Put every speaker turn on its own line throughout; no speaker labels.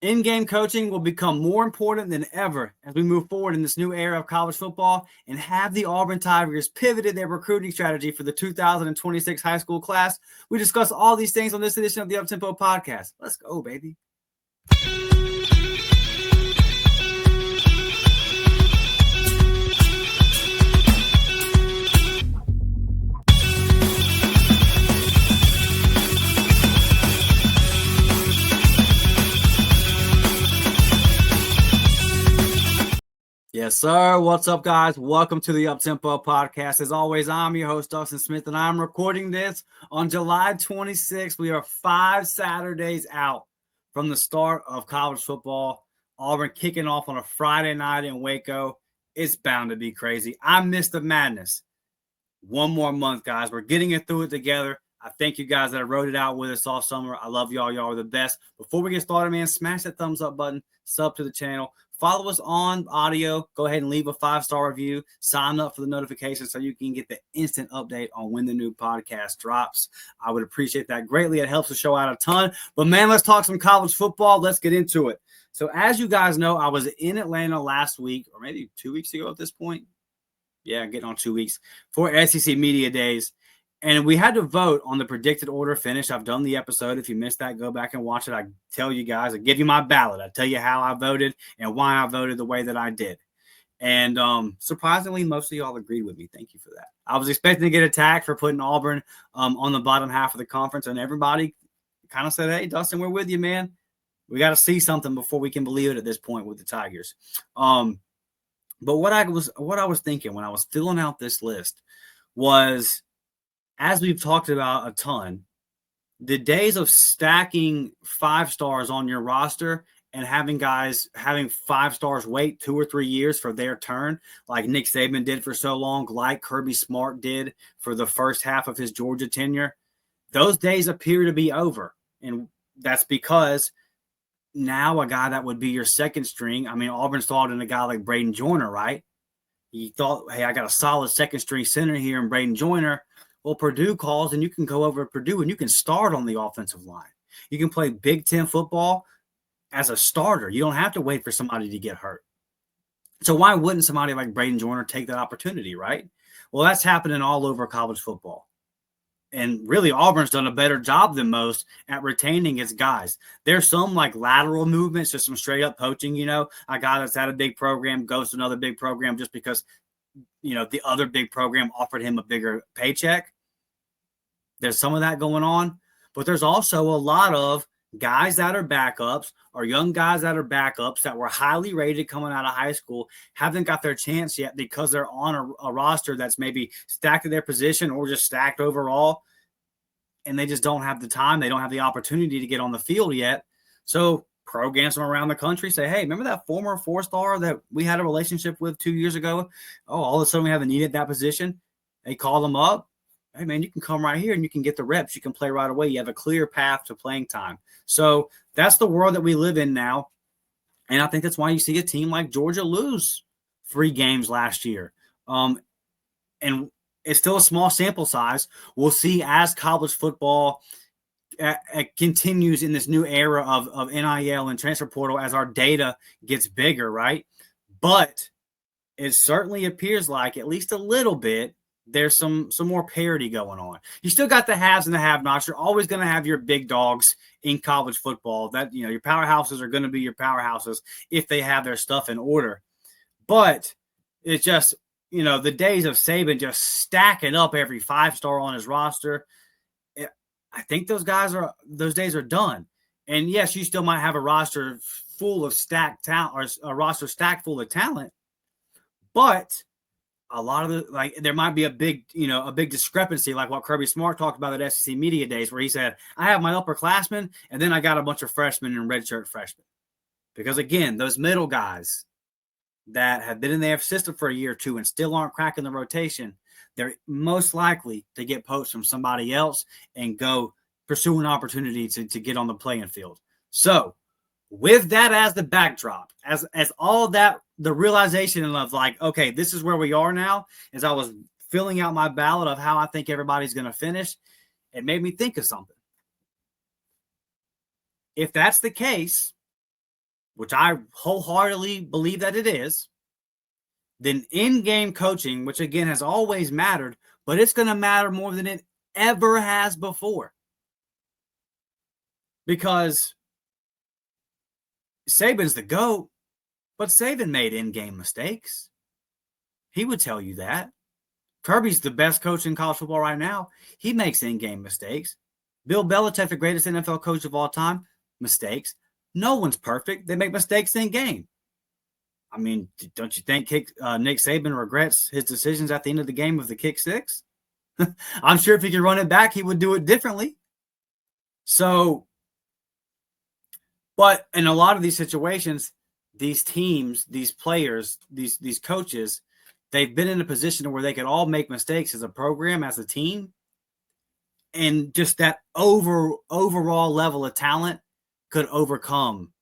In-game coaching will become more important than ever as we move forward in this new era of college football, and have the Auburn Tigers pivoted their recruiting strategy for the 2026 high school class. We discuss all these things on this edition of the Uptempo Podcast. Let's go, baby. Yes, sir. What's up, guys? Welcome to the Uptempo Podcast. As always, I'm your host, Dustin Smith, and I'm recording this on July 26th. We are 5 Saturdays out from the start of college football. Auburn kicking off on a Friday night in Waco. It's bound to be crazy. I miss the madness. One more month, guys. We're getting it through it together. I thank you guys that wrote it out with us all summer. I love y'all. Y'all are the best. Before we get started, man, smash that thumbs up button, sub to the channel. Follow us on audio. Go ahead and leave a 5-star review. Sign up for the notifications so you can get the instant update on when the new podcast drops. I would appreciate that greatly. It helps the show out a ton. But, man, let's talk some college football. Let's get into it. So, as you guys know, I was in Atlanta last week, or maybe 2 weeks ago at this point. Yeah, getting on 2 weeks for SEC Media Days. And we had to vote on the predicted order finish. I've done the episode. If you missed that, go back and watch it. I tell you guys, I give you my ballot. I tell you how I voted and why I voted the way that I did. And surprisingly, most of y'all agreed with me. Thank you for that. I was expecting to get attacked for putting Auburn on the bottom half of the conference, and everybody kind of said, hey, Dustin, we're with you, man. We got to see something before we can believe it at this point with the Tigers. But what I was thinking when I was filling out this list was, as we've talked about a ton, the days of stacking 5 stars on your roster and having guys having 5 stars wait 2 or 3 years for their turn, like Nick Saban did for so long, like Kirby Smart did for the first half of his Georgia tenure, those days appear to be over. And that's because now a guy that would be your second string, I mean, Auburn thought in a guy like Braden Joyner, right? He thought, hey, I got a solid second string center here in Braden Joyner. Well, Purdue calls, and you can go over to Purdue, and you can start on the offensive line. You can play Big Ten football as a starter. You don't have to wait for somebody to get hurt. So why wouldn't somebody like Braden Joyner take that opportunity, right? Well, that's happening all over college football. And really, Auburn's done a better job than most at retaining its guys. There's some like lateral movements, just some straight up poaching, a guy that's at a big program goes to another big program just because the other big program offered him a bigger paycheck. There's some of that going on, but there's also a lot of guys that are backups or young guys that are backups that were highly rated coming out of high school, haven't got their chance yet because they're on a roster that's maybe stacked at their position or just stacked overall, and they just don't have the time. They don't have the opportunity to get on the field yet. So programs from around the country say, hey, remember that former 4-star that we had a relationship with 2 years ago? Oh, all of a sudden we have a need at that position. They call them up. Hey, man, you can come right here and you can get the reps. You can play right away. You have a clear path to playing time. So that's the world that we live in now. And I think that's why you see a team like Georgia lose 3 games last year. And it's still a small sample size. We'll see as college football continues in this new era of NIL and transfer portal as our data gets bigger, right? But it certainly appears like, at least a little bit, there's some more parity going on. You still got the haves and the have-nots. You're always going to have your big dogs in college football. That your powerhouses are going to be your powerhouses if they have their stuff in order. But it's just, the days of Saban just stacking up every 5-star on his roster, I think those days are done. And yes, you still might have a roster full of stacked talent, or a roster stacked full of talent, but a lot of there might be a big discrepancy, like what Kirby Smart talked about at SEC Media Days, where he said, I have my upperclassmen, and then I got a bunch of freshmen and redshirt freshmen. Because again, those middle guys that have been in their system for a year or two and still aren't cracking the rotation, they're most likely to get poached from somebody else and go pursue an opportunity to get on the playing field. So with that as the backdrop, as all that, the realization of okay, this is where we are now, as I was filling out my ballot of how I think everybody's going to finish, it made me think of something. If that's the case, which I wholeheartedly believe that it is, then in-game coaching, which again has always mattered, but it's going to matter more than it ever has before. Because Saban's the GOAT, but Saban made in-game mistakes. He would tell you that. Kirby's the best coach in college football right now. He makes in-game mistakes. Bill Belichick, the greatest NFL coach of all time, mistakes. No one's perfect. They make mistakes in-game. I mean, don't you think Nick Saban regrets his decisions at the end of the game of the kick six? I'm sure if he could run it back, he would do it differently. So, but in a lot of these situations, these teams, these players, these coaches, they've been in a position where they could all make mistakes as a program, as a team. And just that overall level of talent could overcome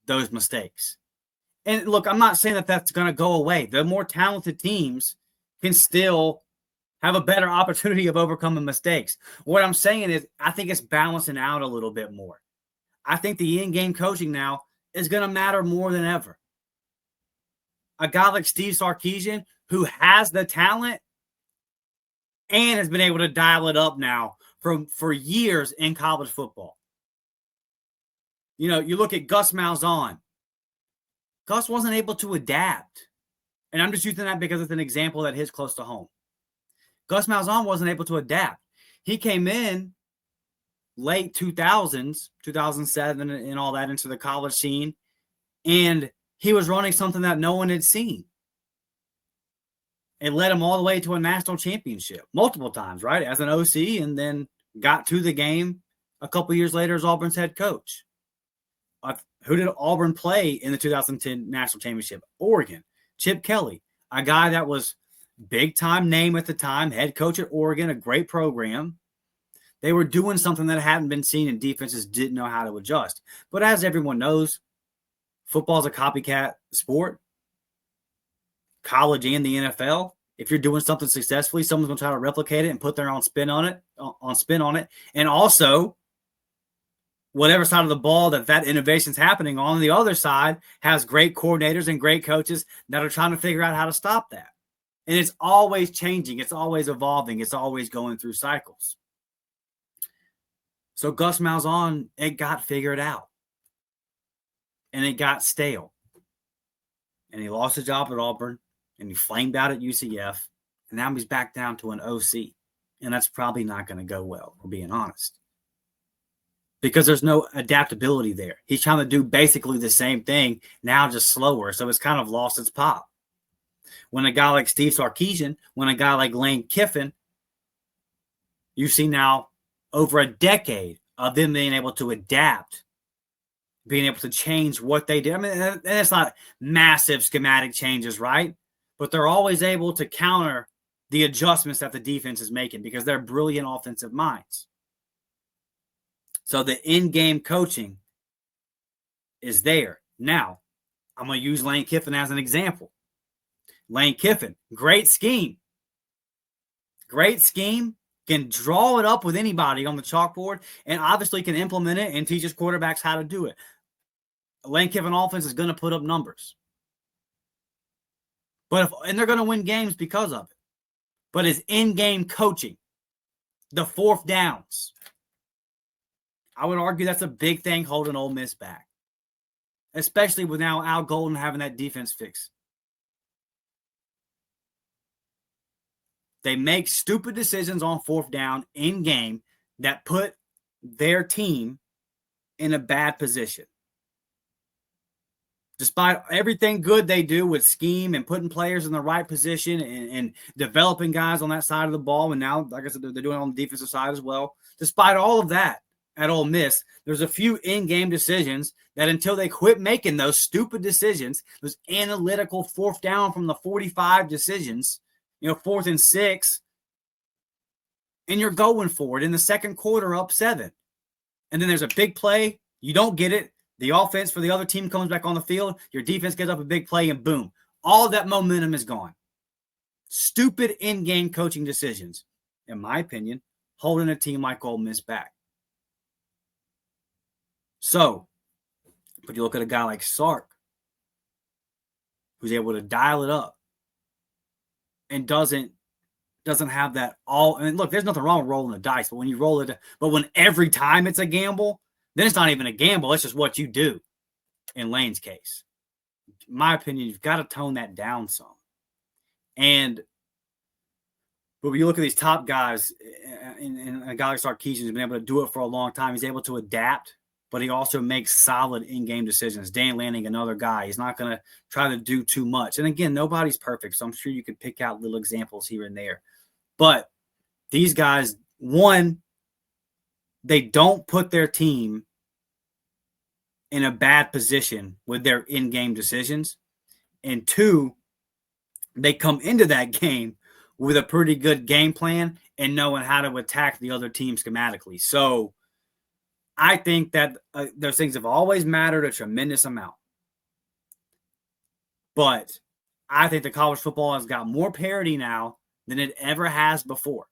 those mistakes. And look, I'm not saying that that's going to go away. The more talented teams can still have a better opportunity of overcoming mistakes. What I'm saying is I think it's balancing out a little bit more. I think the in-game coaching now is going to matter more than ever. A guy like Steve Sarkisian, who has the talent and has been able to dial it up now for years in college football. You know, you look at Gus Malzahn. Gus wasn't able to adapt. And I'm just using that because it's an example that hits close to home. Gus Malzahn wasn't able to adapt. He came in late 2000s, 2007 and all that into the college scene, and he was running something that no one had seen. It led him all the way to a national championship multiple times, right, as an OC, and then got to the game a couple years later as Auburn's head coach. Who did Auburn play in the 2010 national championship? Oregon. Chip Kelly, a guy that was big-time name at the time, head coach at Oregon, a great program. They were doing something that hadn't been seen, and defenses didn't know how to adjust. But as everyone knows, football is a copycat sport. College and the NFL. If you're doing something successfully, someone's going to try to replicate it and put their own spin on it. And also, whatever side of the ball that innovation's happening on the other side has great coordinators and great coaches that are trying to figure out how to stop that. And it's always changing. It's always evolving. It's always going through cycles. So Gus Malzahn, it got figured out. And it got stale. And he lost his job at Auburn. And he flamed out at UCF. And now he's back down to an OC. And that's probably not going to go well, we're being honest. Because there's no adaptability there. He's trying to do basically the same thing, now just slower. So it's kind of lost its pop. When a guy like Steve Sarkisian, when a guy like Lane Kiffin, you see now over a decade of them being able to adapt, being able to change what they did. I mean, and it's not massive schematic changes, right? But they're always able to counter the adjustments that the defense is making because they're brilliant offensive minds. So the in-game coaching is there. Now, I'm going to use Lane Kiffin as an example. Lane Kiffin, great scheme. Great scheme, can draw it up with anybody on the chalkboard, and obviously can implement it and teach his quarterbacks how to do it. Lane Kiffin offense is going to put up numbers. And they're going to win games because of it. But his in-game coaching, the fourth downs, I would argue that's a big thing holding Ole Miss back, especially with now Al Golden having that defense fix. They make stupid decisions on fourth down in game that put their team in a bad position. Despite everything good they do with scheme and putting players in the right position and developing guys on that side of the ball, and now, like I said, they're doing it on the defensive side as well. Despite all of that, at Ole Miss, there's a few in-game decisions that until they quit making those stupid decisions, those analytical fourth down from the 45 decisions, 4th and 6, and you're going for it in the second quarter up 7. And then there's a big play. You don't get it. The offense for the other team comes back on the field. Your defense gets up a big play, and boom. All that momentum is gone. Stupid in-game coaching decisions, in my opinion, holding a team like Ole Miss back. So, But you look at a guy like Sark, who's able to dial it up and doesn't have that all. And look, there's nothing wrong with rolling the dice, but when you roll it, but when every time it's a gamble, then it's not even a gamble. It's just what you do. In Lane's case, in my opinion, you've got to tone that down some. But when you look at these top guys, and a guy like Sarkisian has been able to do it for a long time. He's able to adapt, but he also makes solid in-game decisions. Dan Lanning, another guy, he's not going to try to do too much. And again, nobody's perfect, so I'm sure you could pick out little examples here and there. But these guys, one, they don't put their team in a bad position with their in-game decisions. And two, they come into that game with a pretty good game plan and knowing how to attack the other team schematically. So I think that those things have always mattered a tremendous amount. But I think that college football has got more parity now than it ever has before.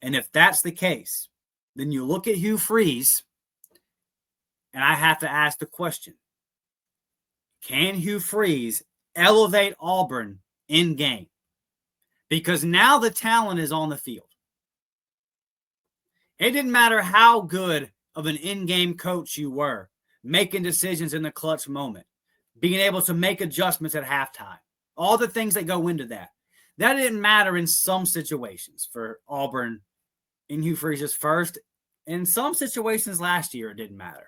And if that's the case, then you look at Hugh Freeze, and I have to ask the question, can Hugh Freeze elevate Auburn in game? Because now the talent is on the field. It didn't matter how good of an in-game coach you were, making decisions in the clutch moment, being able to make adjustments at halftime, all the things that go into that. That didn't matter in some situations for Auburn in Hugh Freeze's first. In some situations last year, it didn't matter.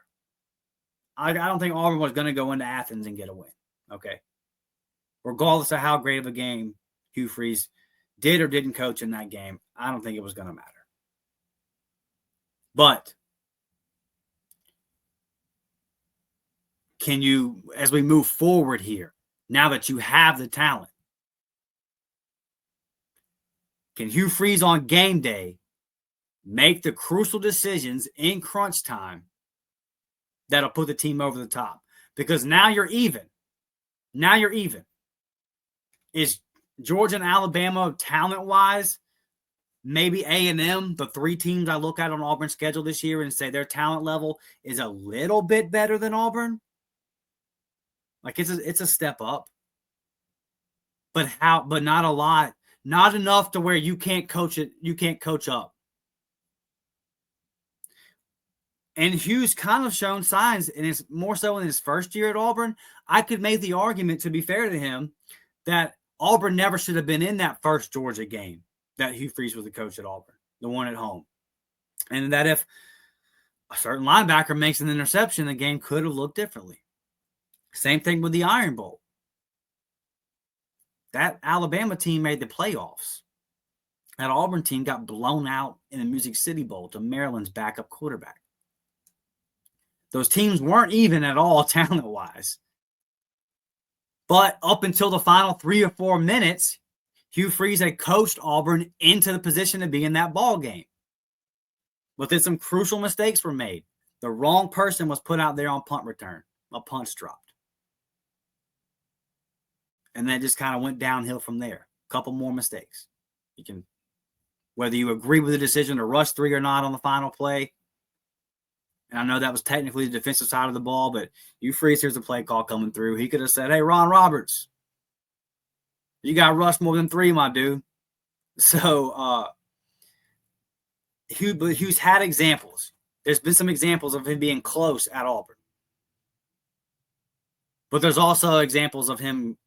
I don't think Auburn was going to go into Athens and get a win. Okay. Regardless of how great of a game Hugh Freeze did or didn't coach in that game, I don't think it was going to matter. But can you, as we move forward here, now that you have the talent, can Hugh Freeze on game day make the crucial decisions in crunch time that'll put the team over the top? Because now you're even. Now you're even. Is Georgia and Alabama talent-wise, maybe A&M, the three teams I look at on Auburn's schedule this year and say their talent level is a little bit better than Auburn? Like it's a step up. But not a lot. Not enough to where you can't coach it, you can't coach up. And Hugh's kind of shown signs, and it's more so in his first year at Auburn. I could make the argument, to be fair to him, that Auburn never should have been in that first Georgia game that Hugh Freeze was the coach at Auburn, the one at home. And that if a certain linebacker makes an interception, the game could have looked differently. Same thing with the Iron Bowl. That Alabama team made the playoffs. That Auburn team got blown out in the Music City Bowl to Maryland's backup quarterback. Those teams weren't even at all talent-wise. But up until the final 3 or 4 minutes, Hugh Freeze had coached Auburn into the position to be in that ball game. But then some crucial mistakes were made. The wrong person was put out there on punt return. A punch dropped. And then it just kind of went downhill from there. A couple more mistakes. You can, whether you agree with the decision to rush 3 or not on the final play, and I know that was technically the defensive side of the ball, but Hugh Freeze, here's a play call coming through. He could have said, hey, Ron Roberts, you got rushed more than 3, my dude. So Hugh's had examples. There's been some examples of him being close at Auburn. But there's also examples of him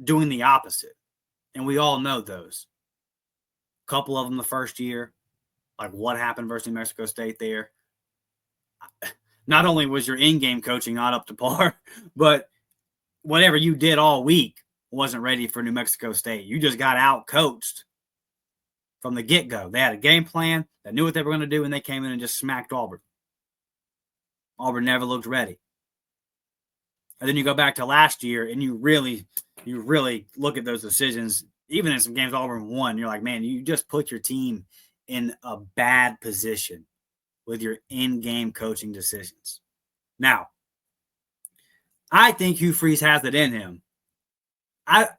doing the opposite. And we all know those. A couple of them the first year, like what happened versus New Mexico State there. Not only was your in-game coaching not up to par, but whatever you did all week wasn't ready for New Mexico State. You just got out-coached from the get-go. They had a game plan. They knew what they were going to do, and they came in and just smacked Auburn. Auburn never looked ready. And then you go back to last year, and you really look at those decisions. Even in some games Auburn won, you're like, man, you just put your team in a bad position with your in-game coaching decisions. Now, I think Hugh Freeze has it in him. I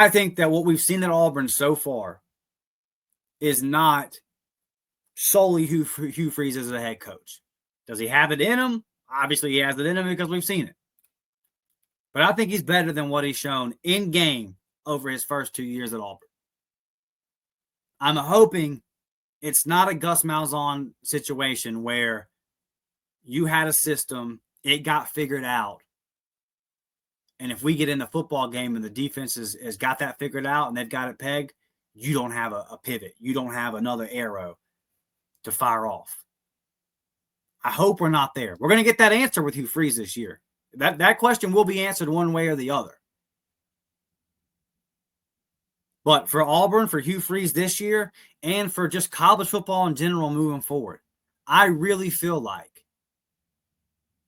think that what we've seen at Auburn so far is not solely Hugh Freeze as a head coach. Does he have it in him? Obviously, he has it in him because we've seen it. But I think he's better than what he's shown in game over his first 2 years at Auburn. I'm hoping it's not a Gus Malzahn situation where you had a system, it got figured out, and if we get in the football game and the defense has got that figured out and they've got it pegged, you don't have a pivot. You don't have another arrow to fire off. I hope we're not there. We're going to get that answer with Hugh Freeze this year. That question will be answered one way or the other. But for Auburn, for Hugh Freeze this year, and for just college football in general moving forward, I really feel like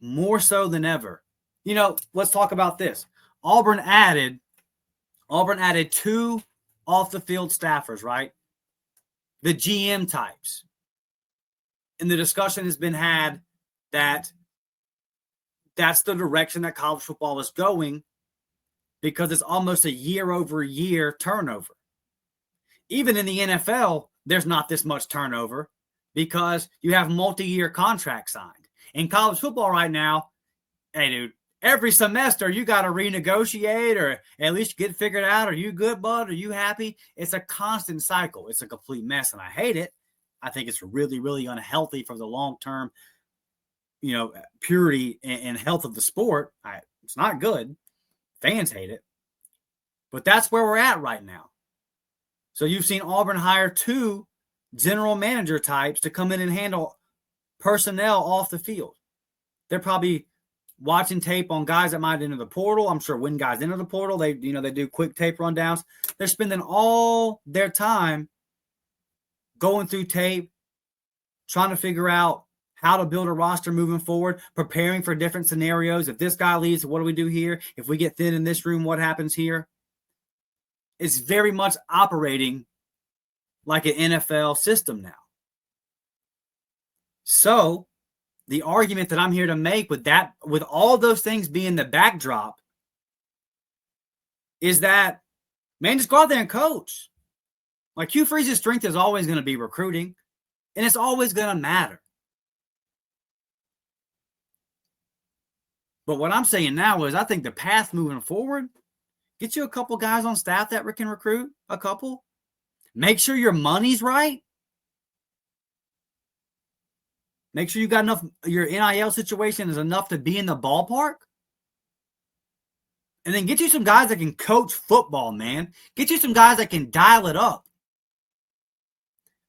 more so than ever. Let's talk about this. Auburn added 2 off the field staffers, right? The GM types. And the discussion has been had that that's the direction that college football is going because it's almost a year-over-year turnover. Even in the NFL, there's not this much turnover because you have multi-year contracts signed. In college football right now, hey, dude, every semester you got to renegotiate or at least get figured out. Are you good, bud? Are you happy? It's a constant cycle. It's a complete mess, and I hate it. I think it's really, really unhealthy for the long-term, purity and health of the sport. It's not good. Fans hate it. But that's where we're at right now. So you've seen Auburn hire 2 general manager types to come in and handle personnel off the field. They're probably watching tape on guys that might enter the portal. I'm sure when guys enter the portal, they do quick tape rundowns. They're spending all their time going through tape, trying to figure out how to build a roster moving forward, preparing for different scenarios. If this guy leaves, what do we do here? If we get thin in this room, what happens here? It's very much operating like an NFL system now. So the argument that I'm here to make with all those things being the backdrop is that, man, just go out there and coach. Like Hugh Freeze's strength is always going to be recruiting, and it's always going to matter. But what I'm saying now is I think the path moving forward, get you a couple guys on staff that can recruit, a couple. Make sure your money's right. Make sure you got enough, your NIL situation is enough to be in the ballpark. And then get you some guys that can coach football, man. Get you some guys that can dial it up.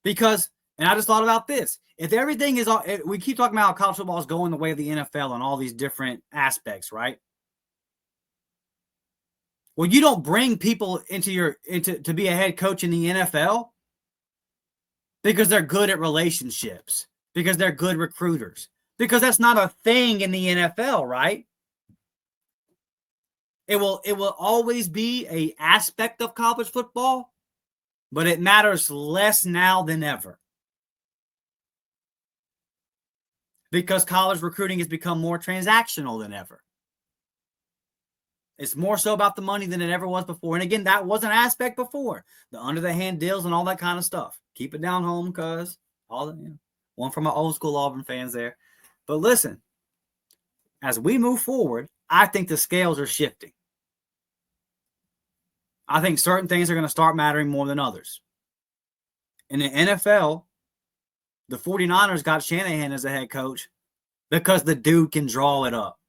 Because, and I just thought about this, if everything is, we keep talking about how college football is going the way of the NFL and all these different aspects, right? Well, you don't bring people to be a head coach in the NFL because they're good at relationships, because they're good recruiters, because that's not a thing in the NFL, right? It will always be an aspect of college football, but it matters less now than ever. Because college recruiting has become more transactional than ever. It's more so about the money than it ever was before. And again, that was an aspect before. The under-the-hand deals and all that kind of stuff. Keep it down home, cuz. One from my old school Auburn fans there. But listen, as we move forward, I think the scales are shifting. I think certain things are going to start mattering more than others. In the NFL, the 49ers got Shanahan as a head coach because the dude can draw it up.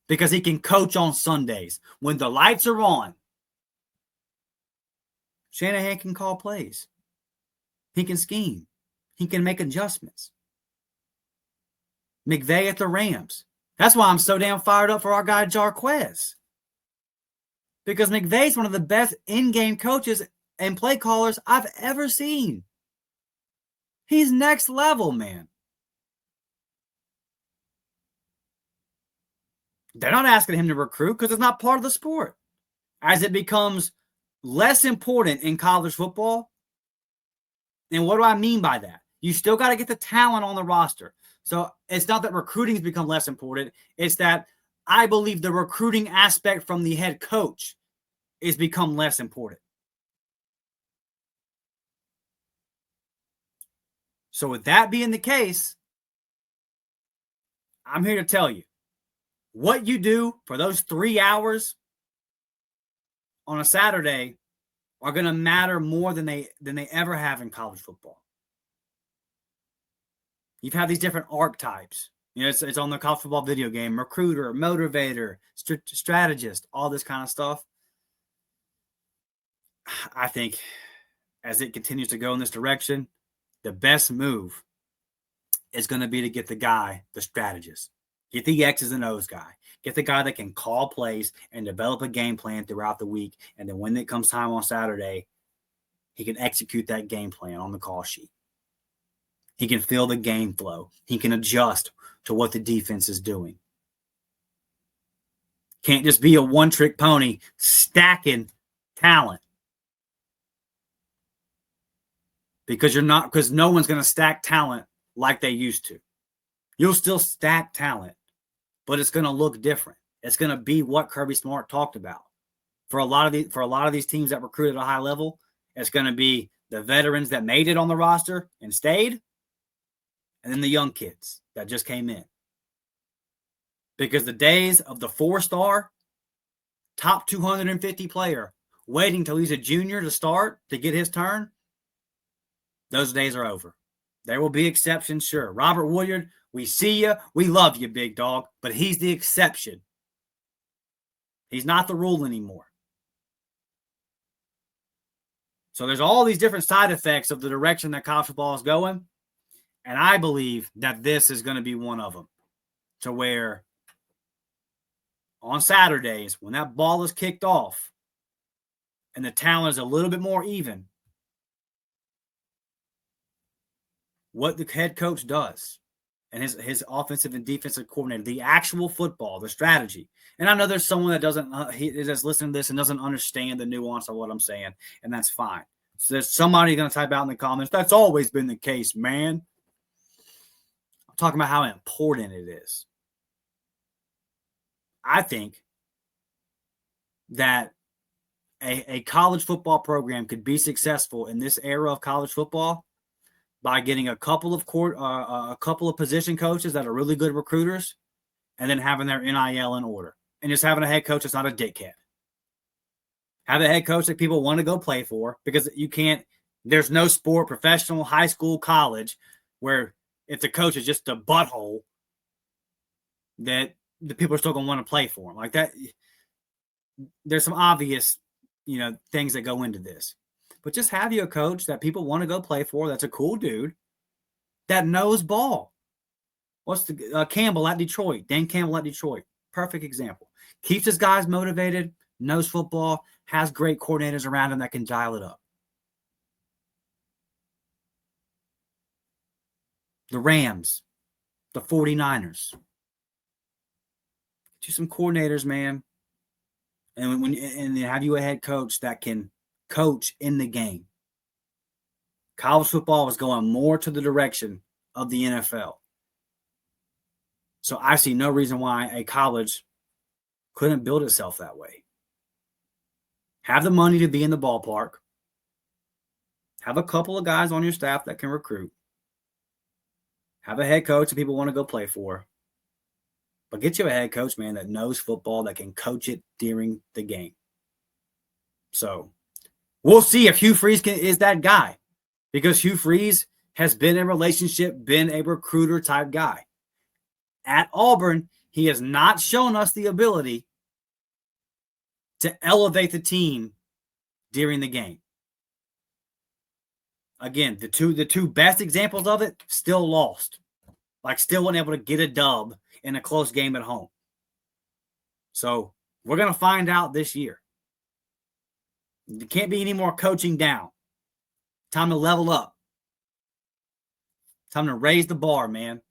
Because he can coach on Sundays. When the lights are on, Shanahan can call plays. He can scheme. He can make adjustments. McVay at the Rams. That's why I'm so damn fired up for our guy Jarquez. Because McVay's one of the best in-game coaches and play callers I've ever seen. He's next level, man. They're not asking him to recruit because it's not part of the sport. As it becomes less important in college football, and what do I mean by that? You still got to get the talent on the roster. So it's not that recruiting has become less important. It's that I believe the recruiting aspect from the head coach is become less important. So with that being the case, I'm here to tell you, what you do for those 3 hours on a Saturday are going to matter more than they ever have in college football. You've had these different archetypes. It's on the college football video game: recruiter, motivator, strategist, all this kind of stuff. I think as it continues to go in this direction, the best move is going to be to get the guy, the strategist. Get the X's and O's guy. Get the guy that can call plays and develop a game plan throughout the week. And then when it comes time on Saturday, he can execute that game plan on the call sheet. He can feel the game flow. He can adjust to what the defense is doing. Can't just be a one-trick pony stacking talent. Because no one's going to stack talent like they used to. You'll still stack talent, but it's going to look different. It's going to be what Kirby Smart talked about. For a lot of these teams that recruit at a high level, it's going to be the veterans that made it on the roster and stayed, and then the young kids that just came in. Because the days of the 4-star, top 250 player waiting till he's a junior to start to get his turn, those days are over. There will be exceptions, sure. Robert Woodyard, we see you. We love you, big dog. But he's the exception. He's not the rule anymore. So there's all these different side effects of the direction that college football is going. And I believe that this is going to be one of them. To where on Saturdays, when that ball is kicked off and the talent is a little bit more even, what the head coach does and his offensive and defensive coordinator, the actual football, the strategy. And I know there's someone that doesn't that's listening to this and doesn't understand the nuance of what I'm saying, and that's fine. So there's somebody going to type out in the comments, that's always been the case, man. I'm talking about how important it is. I think that a college football program could be successful in this era of college football by getting a couple of position coaches that are really good recruiters, and then having their NIL in order, and just having a head coach that's not a dickhead. Have a head coach that people want to go play for, because there's no sport, professional, high school, college, where if the coach is just a butthole, that the people are still going to want to play for him. Like that, there's some obvious, things that go into this. But just have you a coach that people want to go play for, that's a cool dude, that knows ball. What's the Campbell at Detroit? Dan Campbell at Detroit. Perfect example. Keeps his guys motivated, knows football, has great coordinators around him that can dial it up. The Rams, the 49ers. Get you some coordinators, man. And have you a head coach that can coach in the game. College football was going more to the direction of the NFL. So I see no reason why a college couldn't build itself that way. Have the money to be in the ballpark. Have a couple of guys on your staff that can recruit. Have a head coach that people want to go play for. But get you a head coach, man, that knows football, that can coach it during the game. So we'll see if Hugh Freeze is that guy, because Hugh Freeze has been a relationship, been a recruiter type guy. At Auburn, he has not shown us the ability to elevate the team during the game. Again, the two best examples of it still lost. Like still weren't able to get a dub in a close game at home. So we're going to find out this year. There can't be any more coaching down. Time to level up. Time to raise the bar, man.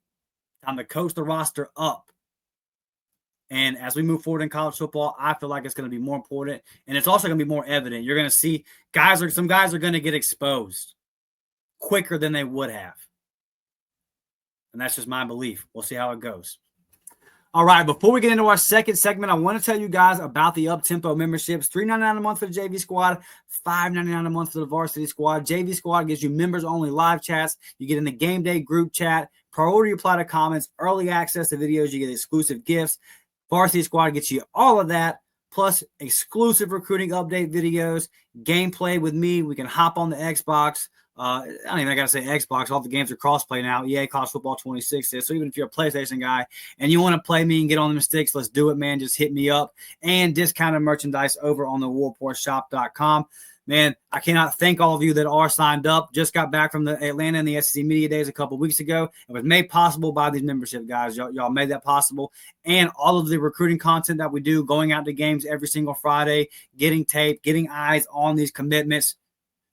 Time to coach the roster up. And as we move forward in college football, I feel like it's going to be more important. And it's also going to be more evident. You're going to see some guys are going to get exposed quicker than they would have. And that's just my belief. We'll see how it goes. All right, before we get into our second segment, I want to tell you guys about the Up-Tempo memberships. $3.99 a month for the JV squad, $5.99 a month for the varsity squad. JV squad gives you members-only live chats. You get in the game day group chat, priority reply to comments, early access to videos. You get exclusive gifts. Varsity Squad gets you all of that, plus exclusive recruiting update videos, gameplay with me. We can hop on the Xbox. I don't even got to say Xbox. All the games are crossplay now. EA College Football 26 is. So even if you're a PlayStation guy and you want to play me and get on the sticks, let's do it, man. Just hit me up. And discounted merchandise over on the warportshop.com. Man, I cannot thank all of you that are signed up. Just got back from the Atlanta and the SEC Media Days a couple weeks ago. It was made possible by these membership guys. Y'all made that possible. And all of the recruiting content that we do, going out to games every single Friday, getting tape, getting eyes on these commitments.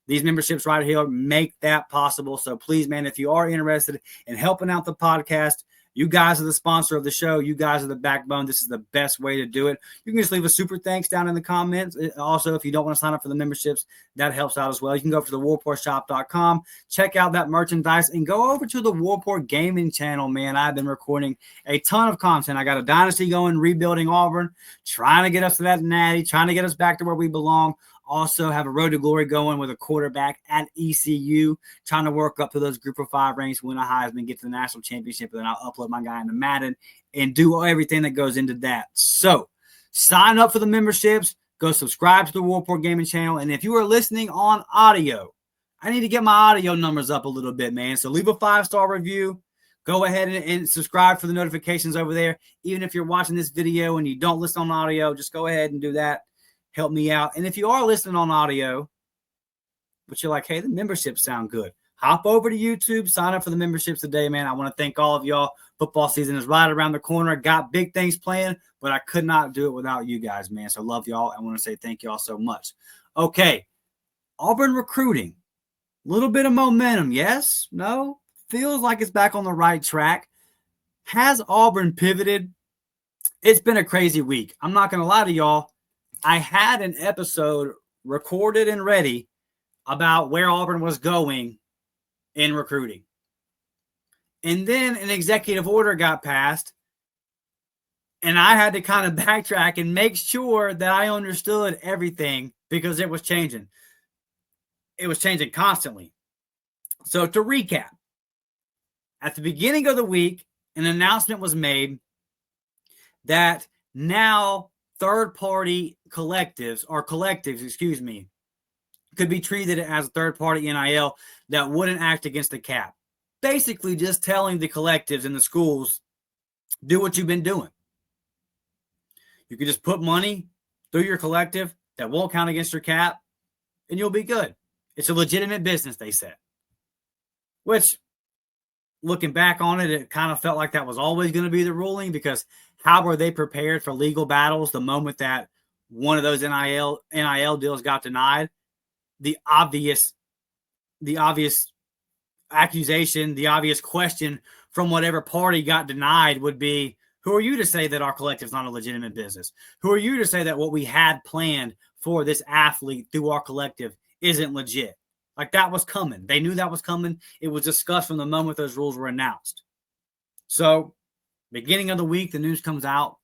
These memberships right here make that possible. So please, man, if you are interested in helping out the podcast, you guys are the sponsor of the show. You guys are the backbone. This is the best way to do it. You can just leave a super thanks down in the comments. Also, if you don't want to sign up for the memberships, that helps out as well. You can go over to the warportshop.com, check out that merchandise, and go over to the Warport Gaming channel, man. I've been recording a ton of content. I got a dynasty going, rebuilding Auburn, trying to get us to that natty, trying to get us back to where we belong. Also have a road to glory going with a quarterback at ECU, trying to work up to those group of 5 ranks, win a Heisman, get to the national championship, and then I'll upload my guy into Madden and do everything that goes into that. So sign up for the memberships, go subscribe to the Warport Gaming channel. And if you are listening on audio, I need to get my audio numbers up a little bit, man. So leave a 5-star review. Go ahead and subscribe for the notifications over there. Even if you're watching this video and you don't listen on audio, just go ahead and do that. Help me out. And if you are listening on audio, but you're like, hey, the memberships sound good, hop over to YouTube, sign up for the memberships today, man. I want to thank all of y'all. Football season is right around the corner. Got big things planned, but I could not do it without you guys, man. So love y'all. I want to say thank y'all so much. Okay, Auburn recruiting. Little bit of momentum, yes? No? Feels like it's back on the right track. Has Auburn pivoted? It's been a crazy week. I'm not going to lie to y'all. I had an episode recorded and ready about where Auburn was going in recruiting. And then an executive order got passed, and I had to kind of backtrack and make sure that I understood everything because it was changing. It was changing constantly. So to recap, at the beginning of the week, an announcement was made that now third-party collectives could be treated as a third-party NIL that wouldn't act against the cap. Basically just telling the collectives in the schools, do what you've been doing. You can just put money through your collective that won't count against your cap, and you'll be good. It's a legitimate business, they said. Which, looking back on it, it kind of felt like that was always going to be the ruling, because how were they prepared for legal battles the moment that one of those NIL deals got denied? The obvious accusation, the obvious question from whatever party got denied would be, who are you to say that our collective is not a legitimate business? Who are you to say that what we had planned for this athlete through our collective isn't legit? Like, that was coming. They knew that was coming. It was discussed from the moment those rules were announced. So, beginning of the week, the news comes out.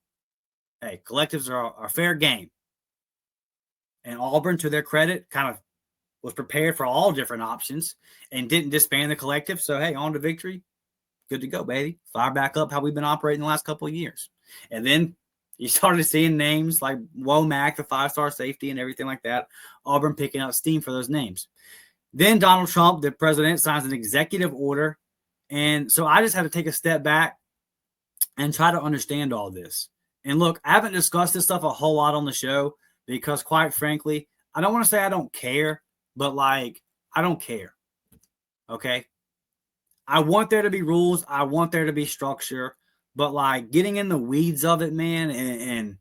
Hey, collectives are fair game. And Auburn, to their credit, kind of was prepared for all different options and didn't disband the collective. So, hey, on to victory. Good to go, baby. Fire back up how we've been operating the last couple of years. And then you started seeing names like Womack, the 5-star safety, and everything like that. Auburn picking up steam for those names. Then Donald Trump, the president, signs an executive order. And so I just had to take a step back and try to understand all this. And look, I haven't discussed this stuff a whole lot on the show because, quite frankly, I don't want to say I don't care, but like, I don't care. Okay? I want there to be rules. I want there to be structure. But like, getting in the weeds of it, man, and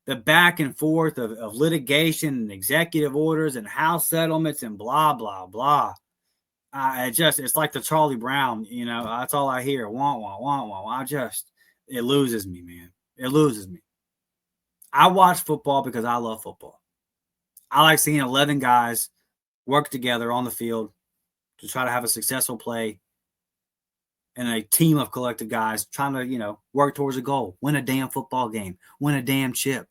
the back and forth of litigation and executive orders and house settlements and blah, blah, blah. It's like the Charlie Brown, that's all I hear. Wah, wah, wah, wah. It loses me, man. It loses me. I watch football because I love football. I like seeing 11 guys work together on the field to try to have a successful play, and a team of collective guys trying to, work towards a goal, win a damn football game, win a damn chip.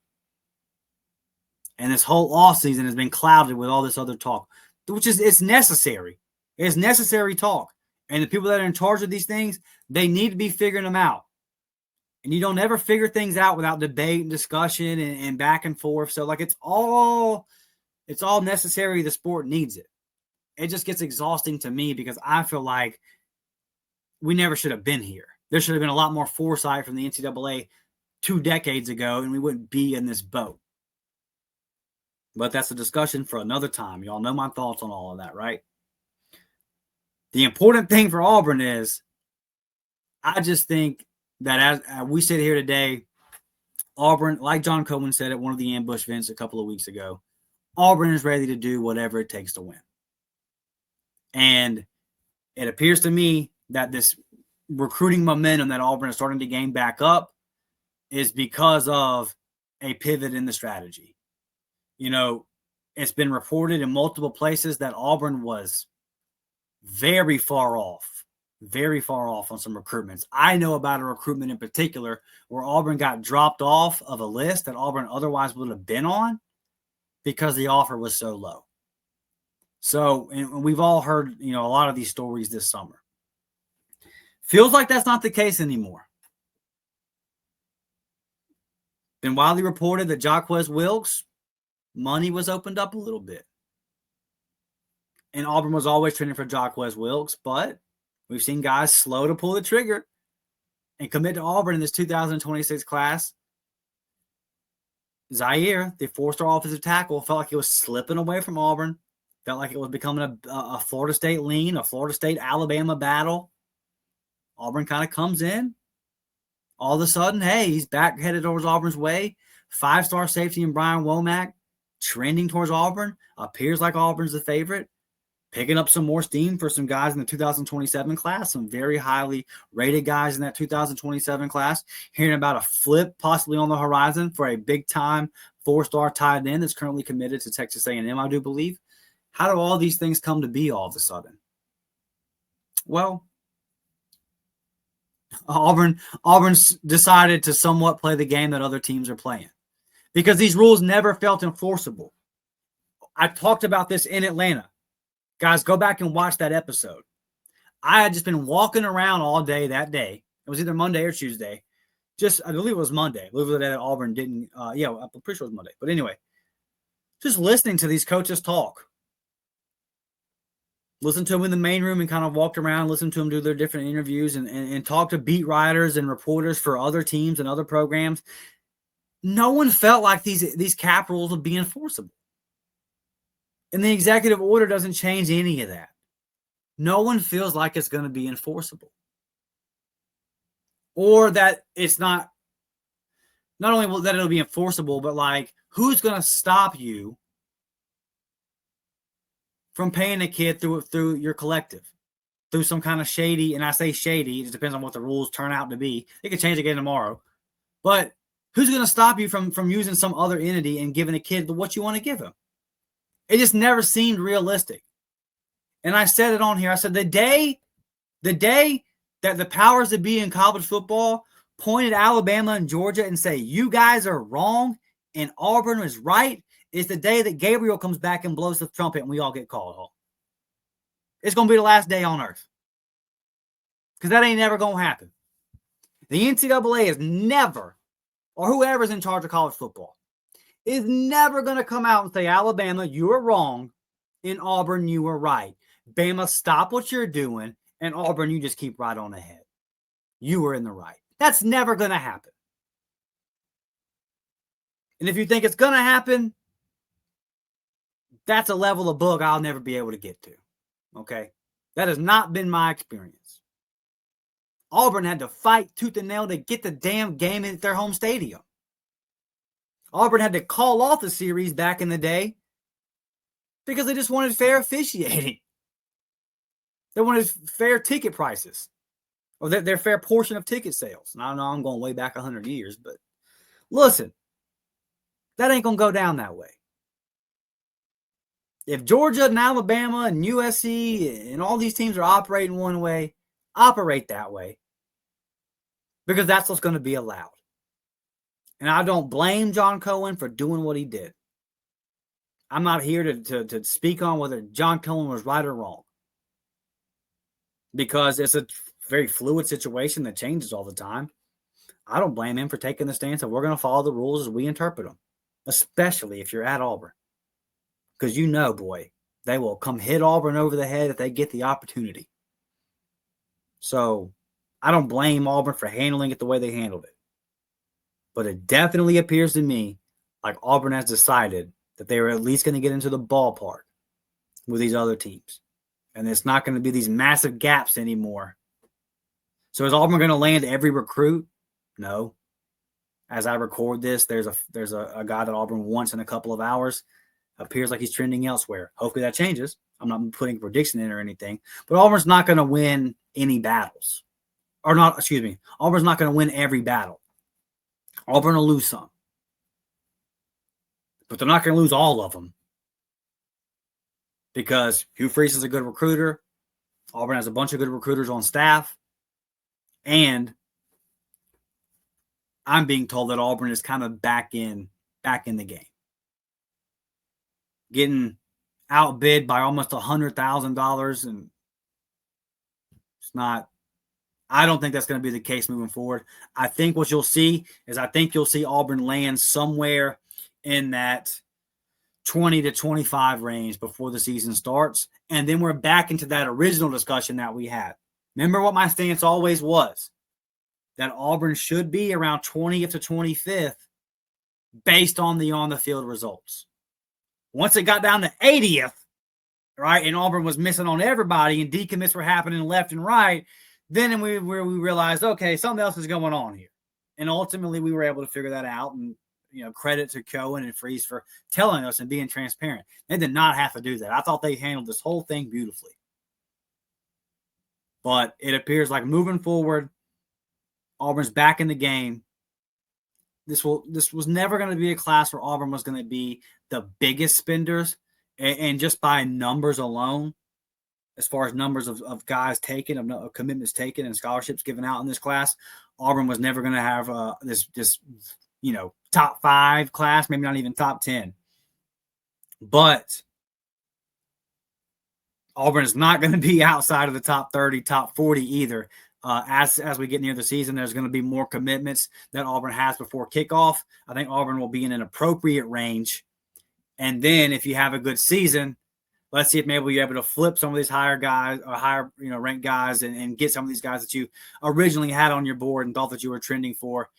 And this whole offseason has been clouded with all this other talk, which is, it's necessary. It's necessary talk. And the people that are in charge of these things, They need to be figuring them out. And you don't ever figure things out without debate and discussion and back and forth. So like it's all necessary. The sport needs it. It just gets exhausting to me because I feel like we never should have been here. There should have been a lot more foresight from the NCAA 2 decades ago, and we wouldn't be in this boat. But that's a discussion for another time. Y'all know my thoughts on all of that, right? The important thing for Auburn is I just think that as we sit here today, Auburn, like John Cohen said at one of the ambush events a couple of weeks ago, Auburn is ready to do whatever it takes to win. And it appears to me that this recruiting momentum that Auburn is starting to gain back up is because of a pivot in the strategy. You know, it's been reported in multiple places that Auburn was very far off on some recruitments. I know about a recruitment in particular where Auburn got dropped off of a list that Auburn otherwise would have been on because the offer was so low. So, and we've all heard, a lot of these stories this summer. Feels like that's not the case anymore. Been widely reported that Jaquez Wilkes, money was opened up a little bit. And Auburn was always training for Jaquez Wilkes, but we've seen guys slow to pull the trigger and commit to Auburn in this 2026 class. Zaire, the 4-star offensive tackle, felt like he was slipping away from Auburn. Felt like it was becoming a Florida State lean, a Florida State-Alabama battle. Auburn kind of comes in. All of a sudden, hey, he's back headed towards Auburn's way. 5-star safety in Brian Womack, trending towards Auburn. Appears like Auburn's the favorite. Picking up some more steam for some guys in the 2027 class, some very highly rated guys in that 2027 class. Hearing about a flip possibly on the horizon for a big-time 4-star tight end that's currently committed to Texas A&M, I do believe. How do all these things come to be all of a sudden? Well, Auburn's decided to somewhat play the game that other teams are playing because these rules never felt enforceable. I talked about this in Atlanta. Guys, go back and watch that episode. I had just been walking around all day that day. It was either Monday or Tuesday. I believe it was Monday. I believe it was the day that Auburn didn't. I'm pretty sure it was Monday. But anyway, just listening to these coaches talk. Listen to them in the main room and kind of walked around, listen to them do their different interviews and talk to beat writers and reporters for other teams and other programs. No one felt like these cap rules would be enforceable. And the executive order doesn't change any of that. No one feels like it's going to be enforceable. Or that it's not only that it'll be enforceable, but like who's going to stop you from paying a kid through your collective, through some kind of shady, and I say shady, it just depends on what the rules turn out to be. It could change again tomorrow. But who's going to stop you from using some other entity and giving a kid what you want to give him? It just never seemed realistic. And I said it on here. I said the day that the powers that be in college football pointed Alabama and Georgia and say, you guys are wrong and Auburn is right, is the day that Gabriel comes back and blows the trumpet and we all get called home. It's going to be the last day on earth. Because that ain't never going to happen. The NCAA is never, or whoever's in charge of college football, is never going to come out and say, Alabama, you were wrong, and Auburn, you were right. Bama, stop what you're doing, and Auburn, you just keep right on ahead. You were in the right. That's never going to happen. And if you think it's going to happen, that's a level of bug I'll never be able to get to. Okay? That has not been my experience. Auburn had to fight tooth and nail to get the damn game at their home stadium. Auburn had to call off the series back in the day because they just wanted fair officiating. They wanted fair ticket prices or their fair portion of ticket sales. And I know I'm going way back 100 years, but listen, that ain't going to go down that way. If Georgia and Alabama and USC and all these teams are operating one way, operate that way because that's what's going to be allowed. And I don't blame John Cohen for doing what he did. I'm not here to speak on whether John Cohen was right or wrong because it's a very fluid situation that changes all the time. I don't blame him for taking the stance of we're going to follow the rules as we interpret them, especially if you're at Auburn. Because boy, they will come hit Auburn over the head if they get the opportunity. So I don't blame Auburn for handling it the way they handled it. But it definitely appears to me like Auburn has decided that they were at least going to get into the ballpark with these other teams. And it's not going to be these massive gaps anymore. So is Auburn going to land every recruit? No. As I record this, there's a guy that Auburn wants in a couple of hours. Appears like he's trending elsewhere. Hopefully that changes. I'm not putting a prediction in or anything. But Auburn's not going to win any battles. Auburn's not going to win every battle. Auburn will lose some. But they're not going to lose all of them. Because Hugh Freeze is a good recruiter. Auburn has a bunch of good recruiters on staff. And I'm being told that Auburn is kind of back in the game. Getting outbid by almost $100,000, and it's not. I don't think that's going to be the case moving forward. I think what you'll see is Auburn land somewhere in that 20 to 25 range before the season starts, and then we're back into that original discussion that we had. Remember what my stance always was, that Auburn should be around 20th to 25th based on the on-the-field results. Once it got down to 80th, right, and Auburn was missing on everybody and decommits were happening left and right, then we realized, okay, something else is going on here. And ultimately we were able to figure that out, and credit to Cohen and Freeze for telling us and being transparent. They did not have to do that. I thought they handled this whole thing beautifully. But it appears like moving forward, Auburn's back in the game. This was never going to be a class where Auburn was going to be the biggest spenders, and just by numbers alone, as far as numbers of guys taken, of commitments taken, and scholarships given out in this class, Auburn was never going to have this top 5 class, maybe not even top 10. But Auburn is not going to be outside of the top 30, top 40 either. As we get near the season, there's going to be more commitments that Auburn has before kickoff. I think Auburn will be in an appropriate range. And then if you have a good season, let's see if maybe you're able to flip some of these higher guys or higher ranked guys and get some of these guys that you originally had on your board and thought that you were trending for.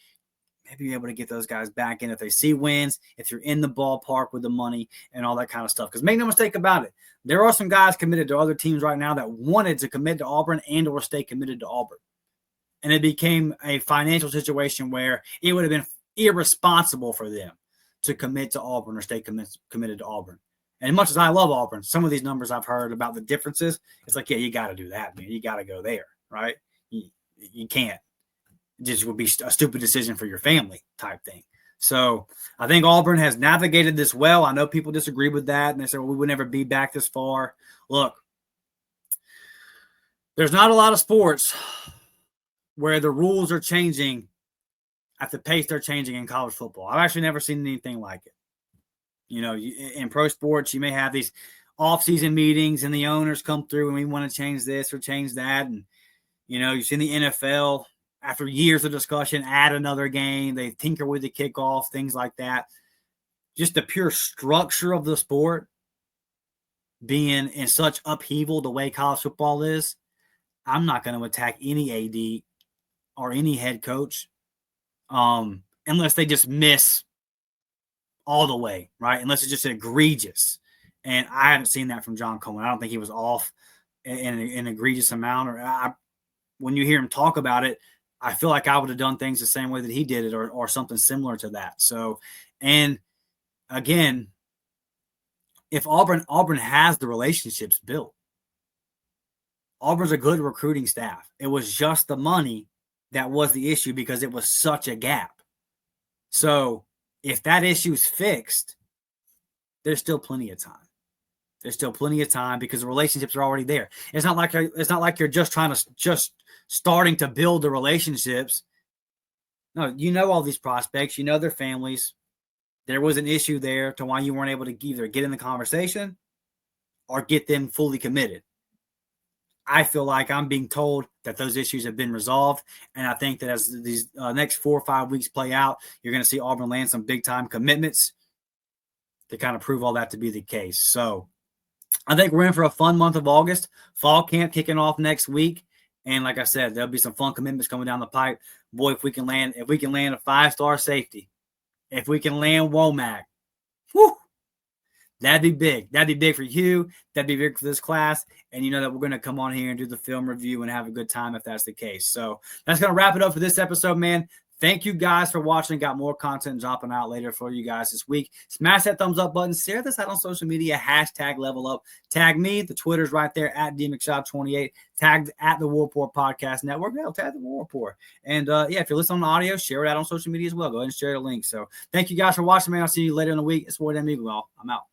Maybe you're able to get those guys back in if they see wins, if you're in the ballpark with the money and all that kind of stuff. Because make no mistake about it, there are some guys committed to other teams right now that wanted to commit to Auburn and or stay committed to Auburn. And it became a financial situation where it would have been irresponsible for them to commit to Auburn or stay committed to Auburn. And much as I love Auburn, some of these numbers I've heard about the differences, it's like, yeah, you got to do that, man. You got to go there, right? You can't. It just would be a stupid decision for your family type thing. So I think Auburn has navigated this well. I know people disagree with that, and they say, well, we would never be back this far. Look, there's not a lot of sports where the rules are changing at the pace they're changing in college football. I've actually never seen anything like it. In pro sports, you may have these off-season meetings and the owners come through and we want to change this or change that. And, you've seen the NFL, after years of discussion, add another game. They tinker with the kickoff, things like that. Just the pure structure of the sport being in such upheaval the way college football is, I'm not going to attack any AD or any head coach unless they just miss all the way, right? Unless it's just egregious. And I haven't seen that from John Cohen. I don't think he was off in an egregious amount. When you hear him talk about it, I feel like I would have done things the same way that he did it or something similar to that. So, and again, if Auburn has the relationships built, Auburn's a good recruiting staff. It was just the money that was the issue because it was such a gap. So if that issue is fixed, there's still plenty of time. There's still plenty of time because the relationships are already there. It's not like you're just starting to build the relationships. No, all these prospects, their families. There was an issue there to why you weren't able to either get in the conversation or get them fully committed. I feel like I'm being told that those issues have been resolved. And I think that as these next 4 or 5 weeks play out, you're going to see Auburn land some big time commitments to kind of prove all that to be the case. So I think we're in for a fun month of August. Fall camp kicking off next week. And like I said, there'll be some fun commitments coming down the pipe. Boy, if we can land a 5-star safety, if we can land Womack, whew, that'd be big. That'd be big for Hugh. That'd be big for this class. And you know that we're going to come on here and do the film review and have a good time if that's the case. So that's going to wrap it up for this episode, man. Thank you guys for watching. Got more content dropping out later for you guys this week. Smash that thumbs up button. Share this out on social media. # level up. Tag me. The Twitter's right there at DMcShop28. Tagged at the War Report Podcast Network. No, tag the War Report. And if you're listening on audio, share it out on social media as well. Go ahead and share the link. So thank you guys for watching, man. I'll see you later in the week. It's Ward and Miguel. I'm out.